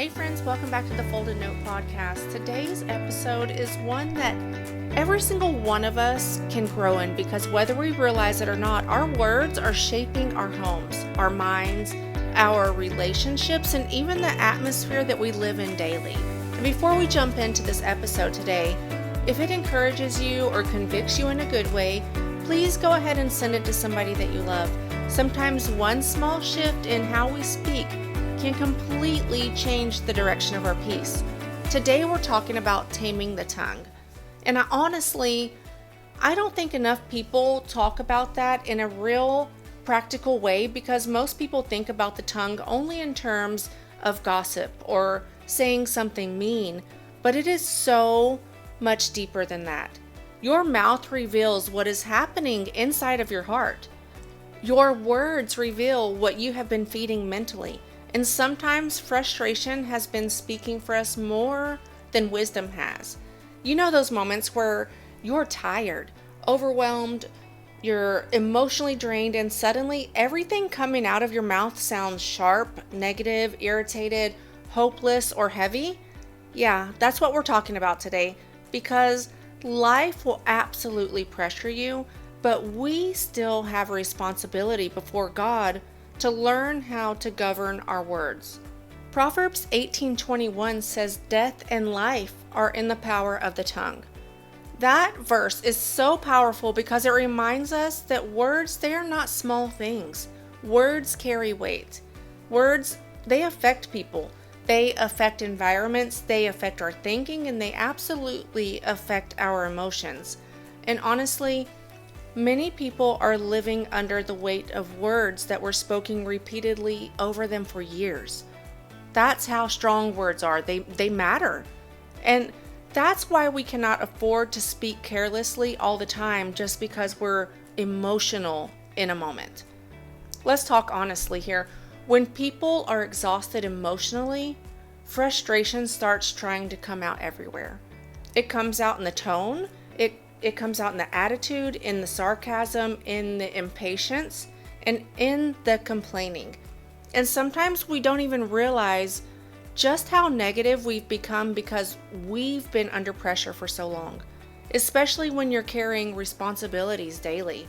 Hey friends, welcome back to the Folded Note Podcast. Today's episode is one that every single one of us can grow in because whether we realize it or not, our words are shaping our homes, our minds, our relationships, and even the atmosphere that we live in daily. And before we jump into this episode today, if it encourages you or convicts you in a good way, please go ahead and send it to somebody that you love. Sometimes one small shift in how we speak can completely change the direction of our peace. Today we're talking about taming the tongue. And I don't think enough people talk about that in a real practical way because most people think about the tongue only in terms of gossip or saying something mean, but it is so much deeper than that. Your mouth reveals what is happening inside of your heart. Your words reveal what you have been feeding mentally. And sometimes frustration has been speaking for us more than wisdom has. You know those moments where you're tired, overwhelmed, you're emotionally drained, and suddenly everything coming out of your mouth sounds sharp, negative, irritated, hopeless, or heavy? Yeah, that's what we're talking about today because life will absolutely pressure you, but we still have a responsibility before God to learn how to govern our words. Proverbs 18:21 says, "Death and life are in the power of the tongue." That verse is so powerful because it reminds us that words, they are not small things. Words carry weight. Words, they affect people. They affect environments, they affect our thinking, and they absolutely affect our emotions. And honestly, many people are living under the weight of words that were spoken repeatedly over them for years. That's how strong words are. They matter. And that's why we cannot afford to speak carelessly all the time just because we're emotional in a moment. Let's talk honestly here. When people are exhausted emotionally, frustration starts trying to come out everywhere. It comes out in the tone. It comes out in the attitude, in the sarcasm, in the impatience, and in the complaining. And sometimes we don't even realize just how negative we've become because we've been under pressure for so long, especially when you're carrying responsibilities daily.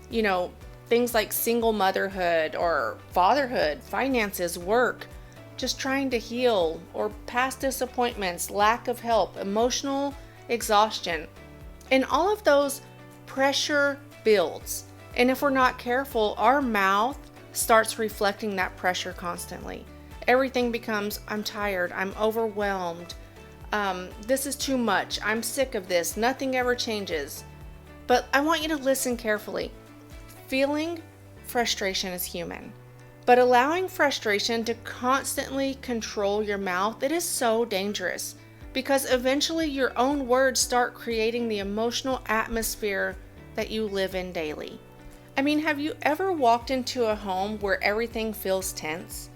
You know, things like single motherhood or fatherhood, finances, work, just trying to heal, or past disappointments, lack of help, emotional exhaustion. And all of those pressure builds. And if we're not careful, our mouth starts reflecting that pressure constantly. Everything becomes, I'm tired, I'm overwhelmed, this is too much, I'm sick of this, nothing ever changes. But I want you to listen carefully. Feeling frustration is human. But allowing frustration to constantly control your mouth, it is so dangerous. Because eventually your own words start creating the emotional atmosphere that you live in daily. I mean, have you ever walked into a home where everything feels tense?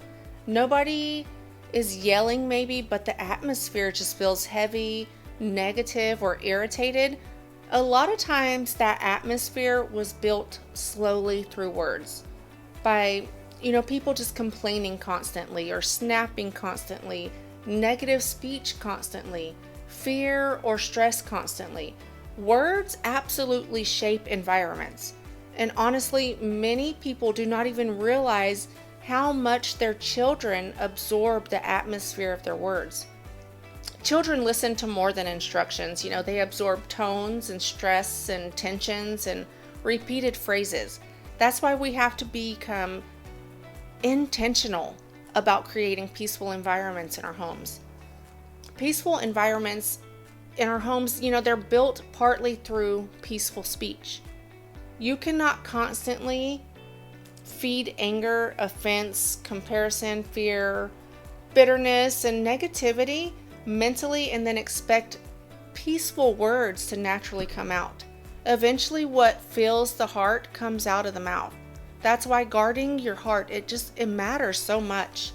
Nobody is yelling maybe, but the atmosphere just feels heavy, negative, or irritated. A lot of times that atmosphere was built slowly through words. By, people just complaining constantly or snapping constantly, negative speech constantly, fear or stress constantly. Words absolutely shape environments. And honestly, many people do not even realize how much their children absorb the atmosphere of their words. Children listen to more than instructions. They absorb tones and stress and tensions and repeated phrases. That's why we have to become intentional about creating peaceful environments in our homes. Peaceful environments in our homes, they're built partly through peaceful speech. You cannot constantly feed anger, offense, comparison, fear, bitterness, and negativity mentally and then expect peaceful words to naturally come out. Eventually, what fills the heart comes out of the mouth. That's why guarding your heart, it matters so much.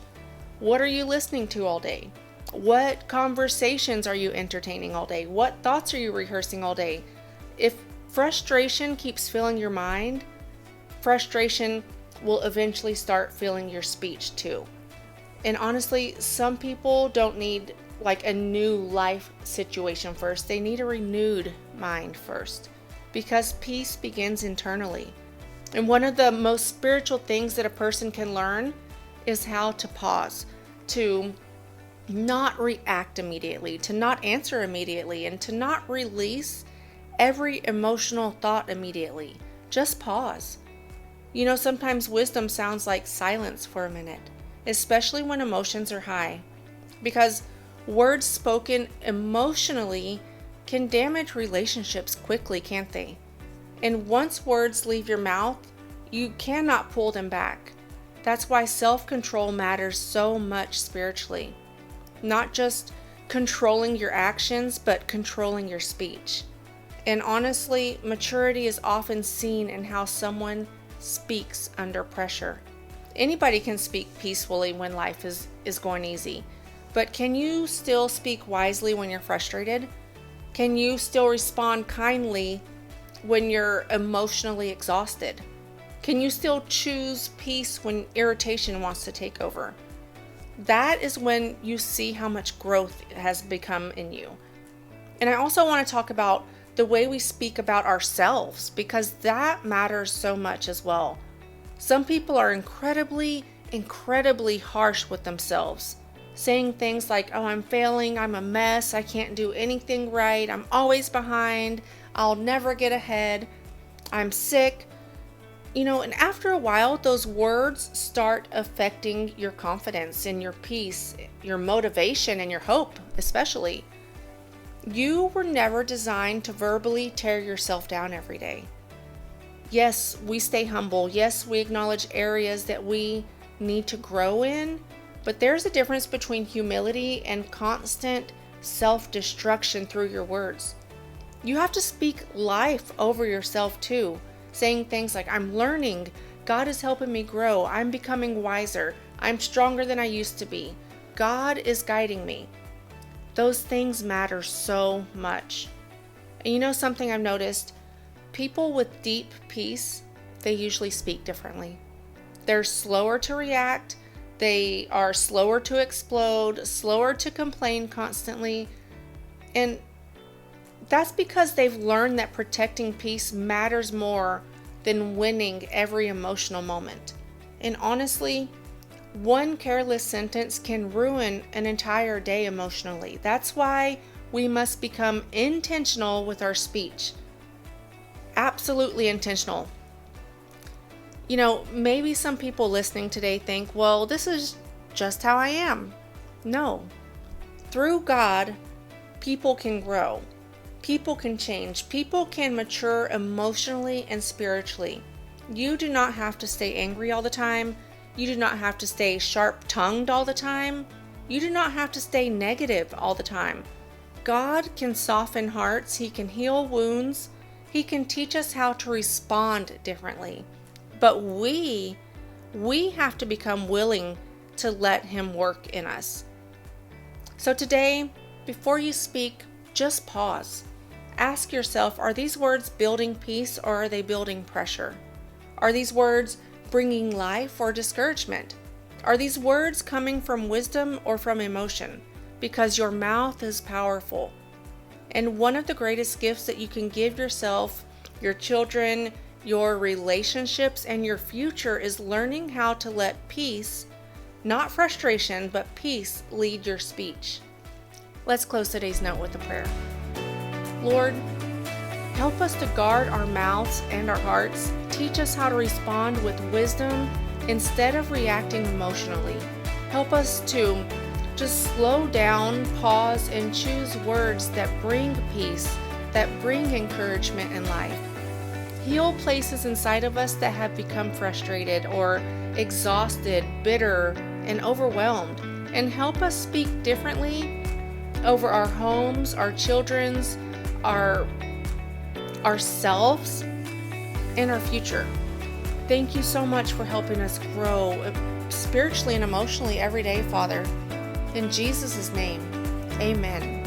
What are you listening to all day? What conversations are you entertaining all day? What thoughts are you rehearsing all day? If frustration keeps filling your mind, frustration will eventually start filling your speech too. And honestly, some people don't need like a new life situation first. They need a renewed mind first, because peace begins internally. And one of the most spiritual things that a person can learn is how to pause, to not react immediately, to not answer immediately, and to not release every emotional thought immediately. Just pause. Sometimes wisdom sounds like silence for a minute, especially when emotions are high, because words spoken emotionally can damage relationships quickly, can't they? And once words leave your mouth, you cannot pull them back. That's why self-control matters so much spiritually. Not just controlling your actions, but controlling your speech. And honestly, maturity is often seen in how someone speaks under pressure. Anybody can speak peacefully when life is going easy. But can you still speak wisely when you're frustrated? Can you still respond kindly when you're emotionally exhausted? Can you still choose peace when irritation wants to take over? That is when you see how much growth has become in you. And I also want to talk about the way we speak about ourselves, because that matters so much as well. Some people are incredibly harsh with themselves, saying things like, oh, I'm failing, I'm a mess, I can't do anything right, I'm always behind, I'll never get ahead, I'm sick. And after a while, those words start affecting your confidence and your peace, your motivation and your hope, especially. You were never designed to verbally tear yourself down every day. Yes, we stay humble. Yes, we acknowledge areas that we need to grow in, but there's a difference between humility and constant self-destruction through your words. You have to speak life over yourself too, saying things like, I'm learning, God is helping me grow, I'm becoming wiser, I'm stronger than I used to be, God is guiding me. Those things matter so much. And something I've noticed, people with deep peace, they usually speak differently. They're slower to react, they are slower to explode, slower to complain constantly, and that's because they've learned that protecting peace matters more than winning every emotional moment. And honestly, one careless sentence can ruin an entire day emotionally. That's why we must become intentional with our speech. Absolutely intentional. Maybe some people listening today think, well, this is just how I am. No. Through God, people can grow. People can change. People can mature emotionally and spiritually. You do not have to stay angry all the time. You do not have to stay sharp-tongued all the time. You do not have to stay negative all the time. God can soften hearts. He can heal wounds. He can teach us how to respond differently. But we have to become willing to let Him work in us. So today, before you speak, just pause. Ask yourself, are these words building peace or are they building pressure? Are these words bringing life or discouragement? Are these words coming from wisdom or from emotion? Because your mouth is powerful. And one of the greatest gifts that you can give yourself, your children, your relationships, and your future is learning how to let peace, not frustration, but peace lead your speech. Let's close today's note with a prayer. Lord, help us to guard our mouths and our hearts. Teach us how to respond with wisdom instead of reacting emotionally. Help us to just slow down, pause, and choose words that bring peace, that bring encouragement in life. Heal places inside of us that have become frustrated or exhausted, bitter, and overwhelmed. And help us speak differently over our homes, our children's, ourselves, and our future. Thank you so much for helping us grow spiritually and emotionally every day, Father. In Jesus' name, amen.